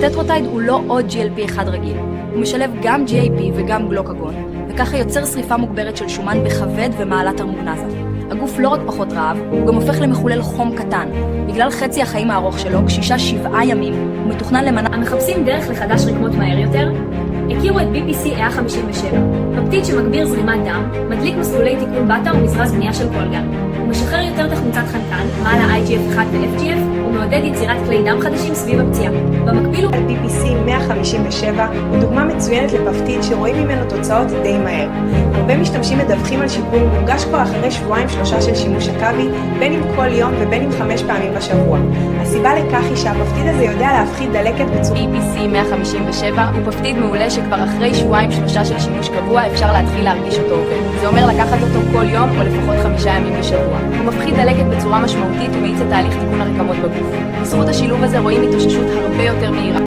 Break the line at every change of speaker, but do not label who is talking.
סטטרוטייד הוא לא עוד GLP-1 רגיל. הוא משלב גם GAP וגם גלוקגון, וככה יוצר שריפה מוגברת של שומן בכבד ומעלת הרמוגנזה. הגוף לא רק פחות רעב, הוא גם הופך למחולל חום קטן. בגלל חצי החיים הארוך שלו, קשישה 7 ימים, הוא מתוכנן למנה.
המחפשים דרך לחדש רקמות מהר יותר, הכירו את BPC-157, פפטיד שמגביר זרימת דם, מדליק מסלולי תיקון בטא ומזרז בנייה של קולגן. הוא משחרר יותר תחמוצת חנקן, מעל ה-IGF-1 ו-FGF, ומעודד יצירת כלי דם חדשים סביב הפציעה. במקביל הוא
BPC-157 הוא דוגמה מצוינת לפפטיד שרואים ממנו תוצאות די מהר. הרבה משתמשים מדווחים על שיפור מורגש כבר אחרי 2-3 של שימוש הקווי, בין אם כל יום ובין אם 5 פעמים בשבוע. הסיבה לכך היא שהפפטיד הזה יודע להפחית דלקת בצורה...
BPC-157 הוא פפטיד מעולה שכבר אחרי 2-3 של שימוש קבוע אפשר להתחיל להרגיש אותו עובד. זה אומר לקחת אותו כל יום או לפחות 5 ימים בשבוע. הוא מפחית דלקת בצורה משמעותית ומאיץ את תהליך תיקון הרקמות בגוף. בזכות השילוב הזה רואים התאוששות הרבה יותר מהירה.